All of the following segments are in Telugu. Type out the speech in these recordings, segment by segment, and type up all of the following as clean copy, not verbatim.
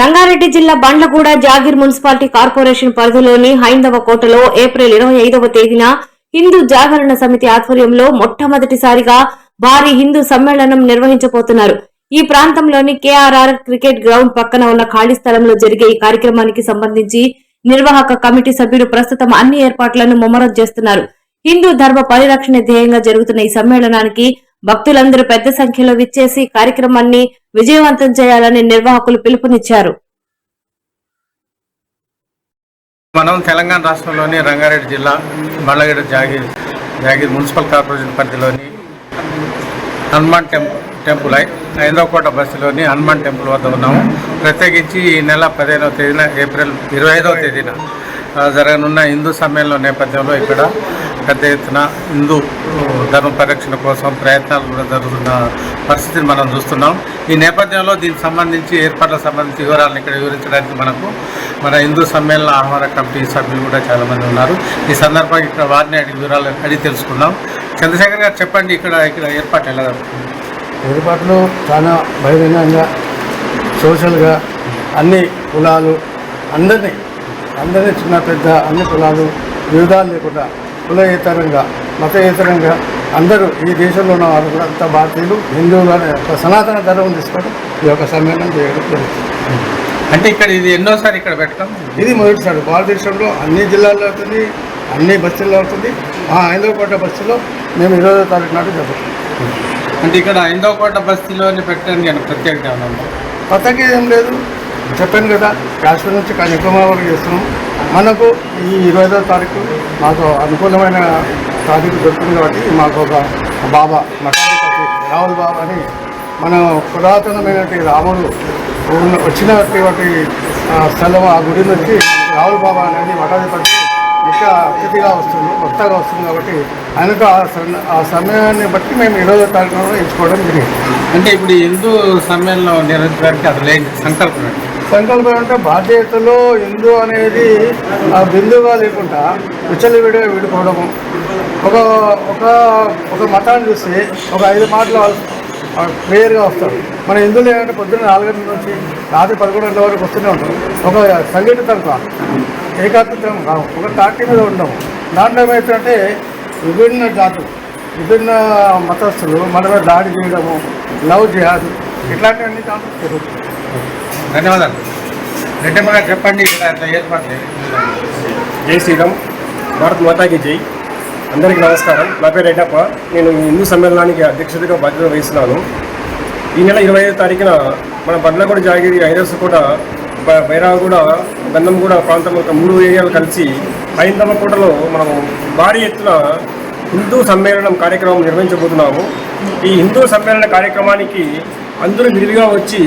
రంగారెడ్డి జిల్లా బండ్లగూడ జాగీర్ మున్సిపాలిటీ కార్పొరేషన్ పరిధిలోని హైందవ కోటలో ఏప్రిల్ 25వ తేదీన హిందూ జాగరణ సమితి ఆధ్వర్యంలో మొట్టమొదటిసారిగా భారీ హిందూ సమ్మేళనం నిర్వహించబోతున్నారు. ఈ ప్రాంతంలోని కేఆర్ఆర్ క్రికెట్ గ్రౌండ్ పక్కన ఉన్న ఖాళీ స్థలంలో జరిగే ఈ కార్యక్రమానికి సంబంధించి నిర్వాహక కమిటీ సభ్యులు ప్రస్తుతం అన్ని ఏర్పాట్లను ముమ్మరం చేస్తున్నారు. హిందూ ధర్మ పరిరక్షణ ధ్యేయంగా జరుగుతున్న ఈ సమ్మేళనానికి భక్తులందరూ పెద్ద సంఖ్యలో విచ్చేసి కార్యక్రమాన్ని విజయవంతం చేయాలని నిర్వాహకులు పిలుపునిచ్చారు. మనం తెలంగాణ రాష్ట్రంలోని రంగారెడ్డి జిల్లా బండ్లగూడ జాగీర్ మున్సిపల్ కార్పొరేషన్ పరిధిలోని హనుమాన్ టెంపుల్ హైదరాబాద్ బస్సులోని హనుమాన్ టెంపుల్ వద్ద ఉన్నాము. ప్రత్యేకించి ఈ నెల 15వ తేదీన ఏప్రిల్ 25వ తేదీన జరగనున్న హిందూ సమ్మేళనం నేపథ్యంలో ఇక్కడ పెద్ద ఎత్తున హిందూ ధర్మ పరిరక్షణ కోసం ప్రయత్నాలు కూడా జరుగుతున్న పరిస్థితిని మనం చూస్తున్నాం. ఈ నేపథ్యంలో దీనికి సంబంధించి ఏర్పాట్లకు సంబంధించి వివరాలను ఇక్కడ వివరించడానికి మన హిందూ సమ్మేళన ఆహ్వాన కమిటీ సభ్యులు కూడా చాలామంది ఉన్నారు. ఈ సందర్భంగా ఇక్కడ వారిని వివరాలు అడిగి తెలుసుకుందాం. చంద్రశేఖర్ గారు చెప్పండి, ఇక్కడ ఏర్పాటు ఎలా జరుగుతుంది? ఏర్పాట్లు చాలా బహిరంగంగా సోషల్గా అన్ని కులాలు అందరినీ చిన్న పెద్ద అన్ని కులాలు వివిధాలు లేకుండా కులయేతరంగా మతయేతరంగా అందరూ ఈ దేశంలో ఉన్న అంత భారతీయులు హిందువులు అనే ఒక సనాతన ధర్మం తీసుకొని ఈ యొక్క సమ్మేళనం చేయడం జరుగుతుంది. అంటే ఇక్కడ ఇది ఎన్నోసారి ఇక్కడ పెట్టడం ఇది మొదటిసారి భారతదేశంలో అన్ని జిల్లాల్లో అవుతుంది, అన్ని బస్తీల్లో అవుతుంది. ఆ హైదరాబాద్ బస్తీలో మేము 20వ తారీఖు నాడు జరుగుతుంది. అంటే ఇక్కడ హైదరాబాద్ బస్తీలోని పెట్టడానికి నేను ప్రత్యేకత ఏమన్నా? కొత్తగా ఏం లేదు, చెప్పాను కదా, కాశ్మీర్ నుంచి కన్యాకుమారి చేస్తున్నాం. మనకు ఈ 25వ తారీఖు మాకు అనుకూలమైన తారీఖు దొరుకుతుంది కాబట్టి మాకు ఒక బాబా మఠాధిపతి రావుల్ బాబా అని మన పురాతనమైనటువంటి రాముడు వచ్చినటువంటి స్థలం, ఆ గుడి నుంచి రావుల్ బాబా అనేది మఠాధిపతి ముఖ్య అతిథిగా వస్తుంది, కొత్తగా వస్తుంది. కాబట్టి ఆయనకు ఆ సమయాన్ని బట్టి మేము 20వ తారీఖులో ఎంచుకోవడం జరిగింది. అంటే ఇప్పుడు హిందూ సమ్మేళనం నిర్వహించడానికి అసలు సంకల్పం అంటే బాధ్యతలో హిందూ అనేది ఆ బిందువుగా లేకుండా విచ్చలవిడిగా విడిపోవడము. ఒక ఒక ఒక మతాన్ని చూస్తే ఒక 5 మాటలు క్లియర్గా వస్తారు. మన హిందువులు ఏంటంటే పొద్దున్న 4 గంటల నుంచి రాత్రి 11 గంటల వరకు వస్తూనే ఉంటాం. ఒక సంఘటితంగా ఏకాత్రం కావు, ఒక తాటి మీద ఉండము. దాంట్లో ఏమవుతుందంటే విభిన్న జాతులు, విభిన్న మతస్థులు మన మీద దాడి చేయడము, లవ్ జిహాద్ ఇట్లాంటివన్నీ దాంట్లో జరుగుతుంది. ధన్యవాదాలు. రెడ్డమ్మ గారు చెప్పండి, ఏర్పాటు. జై శ్రీరామ్, భారత్ మాతాకి జై. అందరికీ నమస్కారం. నా పేరు రెడ్డప్ప. నేను హిందూ సమ్మేళనానికి అధ్యక్షతగా బాధ్యత వహిస్తున్నాను. ఈ నెల 25వ తారీఖున మన బండ్లగూడ జాగీర్ హైదరాబాద్ బైరాగూడ గంధంగూడ ప్రాంతంలో 3 ఏరియాలు కలిసి హైందవ కోటలో మనము భారీ ఎత్తున హిందూ సమ్మేళనం కార్యక్రమం నిర్వహించబోతున్నాము. ఈ హిందూ సమ్మేళన కార్యక్రమానికి అందరూ విరివిగా వచ్చి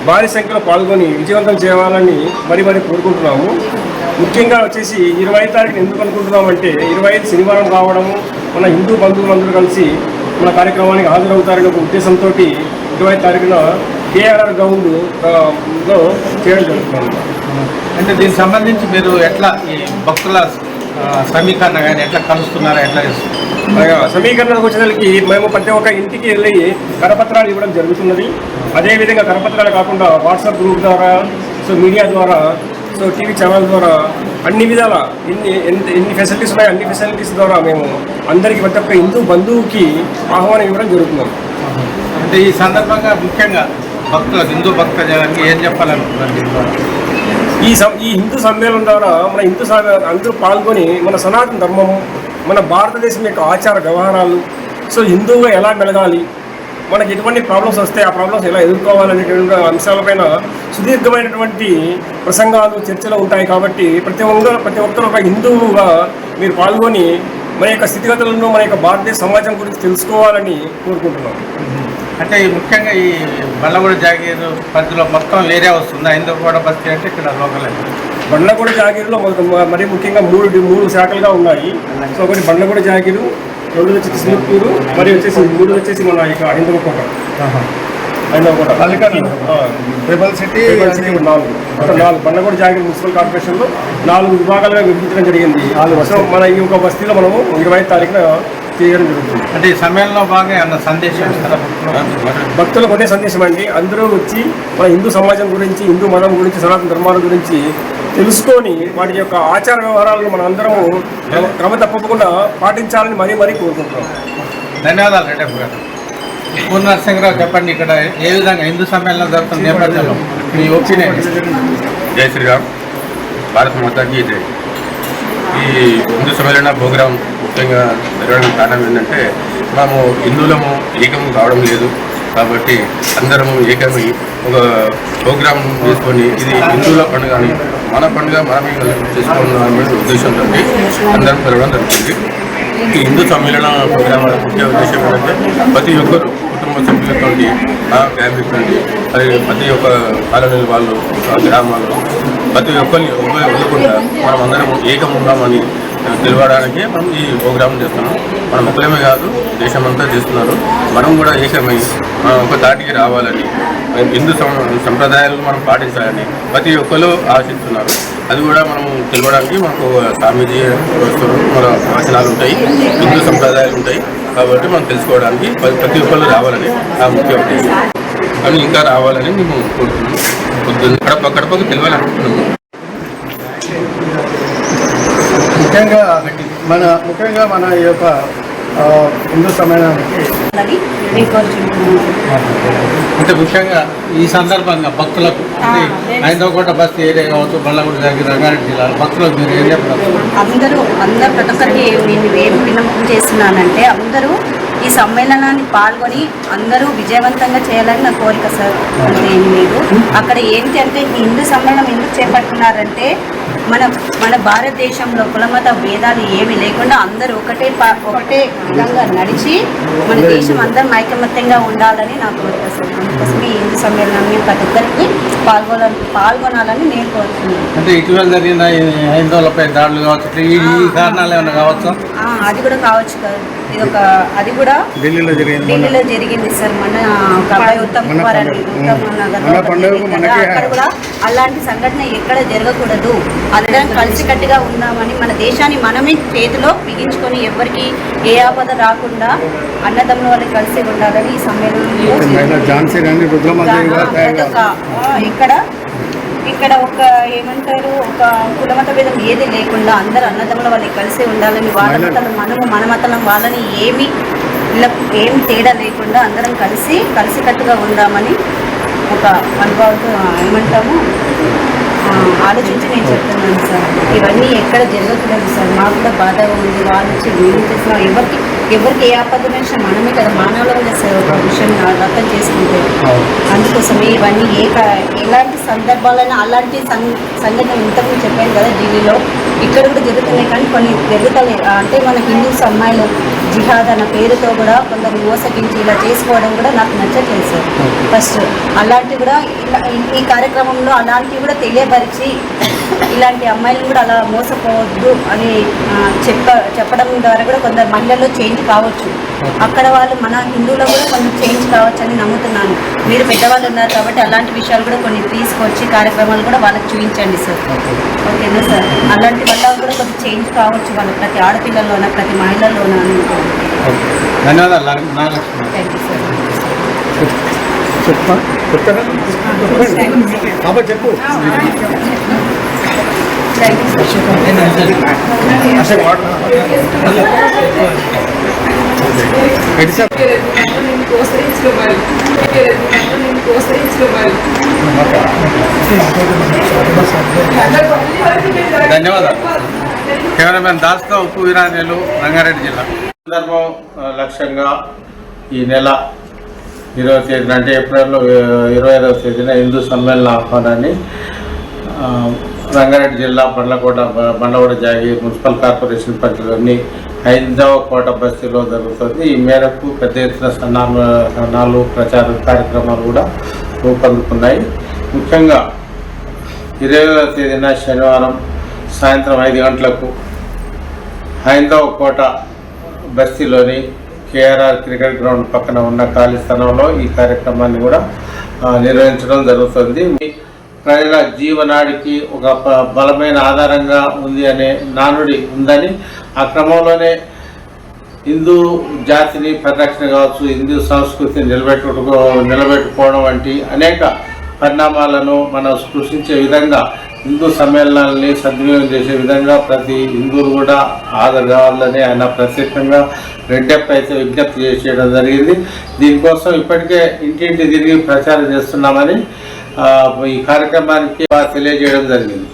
భారీ సంఖ్యలో పాల్గొని విజయవంతం చేయాలని మరీ కోరుకుంటున్నాము. ముఖ్యంగా వచ్చేసి 25 తారీఖున ఎందుకు అనుకుంటున్నామంటే 25 శనివారం రావడము, మన హిందూ బంధువులందరూ కలిసి మన కార్యక్రమానికి హాజరవుతారనే ఒక ఉద్దేశంతో 25 తారీఖున కేఆర్ఆర్ గ్రౌండ్లో చేయడం జరుగుతుంది. అంటే దీనికి సంబంధించి మీరు ఎట్లా ఈ భక్తుల సమీకరణ కానీ ఎట్లా కలుస్తున్నారా, ఎట్లా చేస్తున్నారు? సమీకరణకు వచ్చేసరికి మేము ప్రతి ఒక్క ఇంటికి వెళ్ళి కరపత్రాలు ఇవ్వడం జరుగుతున్నది. అదేవిధంగా కరపత్రాలు కాకుండా వాట్సాప్ గ్రూప్ ద్వారా, మీడియా ద్వారా, టీవీ ఛానల్ ద్వారా అన్ని విధాల ఎన్ని ఫెసిలిటీస్ ఉన్నాయో అన్ని ఫెసిలిటీస్ ద్వారా మేము అందరికీ ప్రతి ఒక్క హిందూ బంధువుకి ఆహ్వానం ఇవ్వడం జరుగుతున్నాం. అంటే ఈ సందర్భంగా ముఖ్యంగా హిందూ భక్తులకి ఏం చెప్పాలనుకుంటున్నారు? ఈ హిందూ సమ్మేళనం ద్వారా మన హిందూ అందరూ పాల్గొని మన సనాతన ధర్మము, మన భారతదేశం యొక్క ఆచార వ్యవహారాలు, హిందువుగా ఎలా మెలగాలి, మనకి ఎటువంటి ప్రాబ్లమ్స్ వస్తే ఆ ప్రాబ్లమ్స్ ఎలా ఎదుర్కోవాలనేటువంటి అంశాలపైన సుదీర్ఘమైనటువంటి ప్రసంగాలు, చర్చలు ఉంటాయి. కాబట్టి ప్రతి ఒక్కరు ఒక హిందువుగా మీరు పాల్గొని మన యొక్క స్థితిగతులను, మన యొక్క భారతదేశ సమాజం గురించి తెలుసుకోవాలని కోరుకుంటున్నాం. అంటే ముఖ్యంగా ఈ బండ్లగూడ జాగీర్ పరిధిలో మొత్తం ఏరియా వస్తుంది. హైదరాబాద్ బస్తీ అంటే ఇక్కడ లోకల్ బండ్లగూడ జాగీర్లో మరి ముఖ్యంగా మూడు శాఖలుగా ఉన్నాయి. ఒకటి బండ్లగూడ జాగీరు, 2 వచ్చేసి సిలుకూరు, మరియు వచ్చేసి 3 వచ్చేసి మన ఇక హైదరాబాద్ కోట. Triple city 4 Bandlaguda Jagir municipal కార్పొరేషన్లో 4 విభాగాలుగా విభజించడం జరిగింది. మన ఈ యొక్క బస్తీలో మనము 25 తారీఖున చేయడం జరుగుతుంది. అంటే ఈ సమ్మేళనంలో భాగంగా ఏమన్నా సందేశం ఇస్తారా భక్తులకు ఒకటే సందేశం అండి, అందరూ వచ్చి మన హిందూ సమాజం గురించి, హిందూ మతం గురించి, సనాతన ధర్మాల గురించి తెలుసుకొని వాటి యొక్క ఆచార వ్యవహారాలను మనం అందరము క్రమ తప్పకుండా పాటించాలని మరీ కోరుకుంటున్నాం. ధన్యవాదాలు రెడ్డప్ప గారు. పూర్ణ నరసింహరావు చెప్పండి, ఇక్కడ ఏ విధంగా హిందూ సమ్మేళనం జరుగుతున్న నేపథ్యంలో మీ ఒపీనియన్? జై శ్రీరామ్, భారత మాతాకి జై. ఈ హిందూ సమ్మేళన ప్రోగ్రాం ముఖ్యంగా జరగడానికి కారణం ఏంటంటే మనము హిందువులము ఏకం కావడం లేదు కాబట్టి అందరము ఏకమై ఒక ప్రోగ్రాం చేసుకొని ఇది హిందువుల పండుగ అని మన పండుగ మనమే చేసుకున్న ఉద్దేశంతో అందరం జరగడం జరుగుతుంది. ఈ హిందూ సమ్మేళన ప్రోగ్రాం ముఖ్య ఉద్దేశం ఏంటంటే ప్రతి ఒక్కరు కుటుంబ సభ్యులతో ఫ్యామిలీతో అది ప్రతి ఒక్క కాలనీ వాళ్ళు గ్రామాల్లో ప్రతి ఒక్కరిని వదులుకుంటా మనం అందరం ఏకం ఉన్నామని తెలియడానికి మనం ఈ ప్రోగ్రాం చేస్తున్నాం. మనం ఒక్కలేమే కాదు, దేశమంతా చేస్తున్నారు. మనం కూడా ఏకమై ఒక దాటికి రావాలని, హిందూ సంప్రదాయాలను మనం పాటించాలని ప్రతి ఒక్కరు ఆశిస్తున్నారు. అది కూడా మనం తెలియడానికి మనకు స్వామీజీ మన వచనాలు ఉంటాయి, హిందూ సంప్రదాయాలు ఉంటాయి కాబట్టి మనం తెలుసుకోవడానికి ప్రతి ఒక్కరు రావాలని నా ముఖ్య ఉద్దేశం. అని ఇంకా రావాలని మేము కోరుతున్నాం. పొద్దున్న కడపకు తెలియాలనుకుంటున్నాము. ముఖ్యంగా మన ఈ యొక్క హిందూ సమ్మేళనానికి అంటే ముఖ్యంగా ఈ సందర్భంగా భక్తులకు ఐదవకోట బస్తీ ఏరియా కావచ్చు, బళ్ళగూడ జరిగిన రంగారెడ్డి జిల్లాలో భక్తులకు మీరు ఏం చెప్తారు? అందరూ ప్రతి ఒక్కరికి నేను ఏం విన్నపం చేస్తున్నానంటే అందరూ ఈ సమ్మేళనాన్ని పాల్గొని అందరూ విజయవంతంగా చేయాలని నా కోరిక సార్. ఏం లేదు అక్కడ ఏంటి అంటే ఈ హిందూ సమ్మేళనం ఎందుకు చేపడుతున్నారంటే మన భారతదేశంలో కులమత భేదాలు ఏమీ లేకుండా అందరూ ఒకటే విధంగా నడిచి మన దేశం అందరం ఐకమత్యంగా ఉండాలని నా కోరిక సార్. అందుకోసమే ఈ హిందూ సమ్మేళనాన్ని ప్రతి ఒక్కరికి పాల్గొనాలని నేను కోరుతున్నాను. అంటే ఇటీవల జరిగిన హైందవులపై దాడులు కావచ్చు, ఈ కారణాలు ఏమైనా కావచ్చు? అది కూడా కావచ్చు కదా. అది కూడా ఢిల్లీలో జరిగింది సార్. మన అబ్బాయి ఉత్తమ్ కుమార్ అని అక్కడ కూడా అలాంటి సంఘటన ఎక్కడ జరగకూడదు, అందరం కలిసికట్టుగా ఉందామని మన దేశాన్ని మనమే చేతిలో బిగించుకొని ఎవరికి ఏ ఆపద రాకుండా అన్నదమ్ముల వాళ్ళకి కలిసి ఉండాలని ఈ సమ్మేళనంలో ఇక్కడ ఒక ఏమంటారు ఒక కులమత భేదం ఏది లేకుండా అందరు అన్నదమ్ముల వాళ్ళకి కలిసి ఉండాలని, వాళ్ళ మతలం మనము మన మతలం వాళ్ళని ఏమి తేడా లేకుండా అందరం కలిసికట్టుగా ఉందామని ఒక అనుభవంతో ఏమంటాము ఆలోచించి నేను చెప్తున్నాను సార్. ఇవన్నీ ఎక్కడ జరగట్లేదు సార్. మాకు కూడా బాధగా ఉంది. వాళ్ళు వచ్చి మేము చేసిన ఎవరికి ఏ ఆపద వచ్చినా మనమే కదా మానవులంగా సార్ ఒక విషయం అర్థం చేసుకుంటే. అందుకోసమే ఇవన్నీ ఎలాంటి సందర్భాలైనా అలాంటి సంఘటన ఇంతకుముందు చెప్పాను కదా ఢిల్లీలో, ఇక్కడ కూడా జరుగుతున్నాయి కానీ కొన్ని జరుగుతలేదు. అంటే మన హిందూ అమ్మాయిలు జిహాద్ అన్న పేరుతో కూడా కొందరు మోసగించి ఇలా చేసుకోవడం కూడా నాకు నచ్చట్లేదు సార్. ఫస్ట్ అలాంటివి కూడా ఈ కార్యక్రమంలో అలాంటివి కూడా తెలియపరిచి ఇలాంటి అమ్మాయిలను కూడా అలా మోసపోవద్దు అని చెప్పడం ద్వారా కూడా కొందరు మహిళల్లో చేంజ్ కావచ్చు. అక్కడ వాళ్ళు మన హిందువులో కూడా కొంచెం చేంజ్ కావచ్చు అని నమ్ముతున్నాను. మీరు పెద్దవాళ్ళు ఉన్నారు కాబట్టి అలాంటి విషయాలు కూడా కొన్ని తీసుకొచ్చి కార్యక్రమాలు కూడా వాళ్ళకి చూపించండి సార్. ఓకేనా సార్? అలాంటి వల్ల కూడా కొంచెం చేంజ్ కావచ్చు వాళ్ళ ప్రతి ఆడపిల్లల్లోన ప్రతి మహిళల్లోన అని. ధన్యవాదాలు. Thank you sir. చెప్పు. ధన్యవాదాలు. కెమెరామెన్ దాస్తో ఉప్పు వీరాంజలు, రంగారెడ్డి జిల్లా. సందర్భం లక్ష్యంగా ఈ నెల 20వ తేదీన అంటే ఏప్రిల్ 25వ తేదీన హిందూ సమ్మేళన ఆహ్వానాన్ని రంగారెడ్డి జిల్లా బండ్లగూడ జాగీర్ మున్సిపల్ కార్పొరేషన్ పరిధిలోని 5వ కోట బస్తీలో జరుగుతుంది. ఈ మేరకు పెద్ద ఎత్తున సన్నాలు ప్రచార కార్యక్రమాలు కూడా రూపొందుకున్నాయి. ముఖ్యంగా 20వ తేదీన శనివారం సాయంత్రం 5 గంటలకు 5వ కోట బస్తీలోని కేఆర్ఆర్ క్రికెట్ గ్రౌండ్ పక్కన ఉన్న ఖాళీ స్థలంలో ఈ కార్యక్రమాన్ని కూడా నిర్వహించడం జరుగుతుంది. ప్రజల జీవనాడికి ఒక బలమైన ఆధారంగా ఉంది అనే నానుడి ఉందని, ఆ క్రమంలోనే హిందూ జాతిని పరిరక్షణ కావచ్చు, హిందూ సంస్కృతిని నిలబెట్టుకోవడం వంటి అనేక పరిణామాలను మనం స్పృశించే విధంగా హిందూ సమ్మేళనాలని సద్వినియోగం చేసే విధంగా ప్రతి హిందువులు కూడా హాజరు కావాలని ఆయన ప్రత్యేకంగా రెడ్డప్ప అయితే విజ్ఞప్తి చేయడం జరిగింది. దీనికోసం ఇప్పటికే ఇంటింటి తిరిగి ప్రచారం చేస్తున్నామని ఈ కార్యక్రమానికి తెలియజేయడం జరిగింది.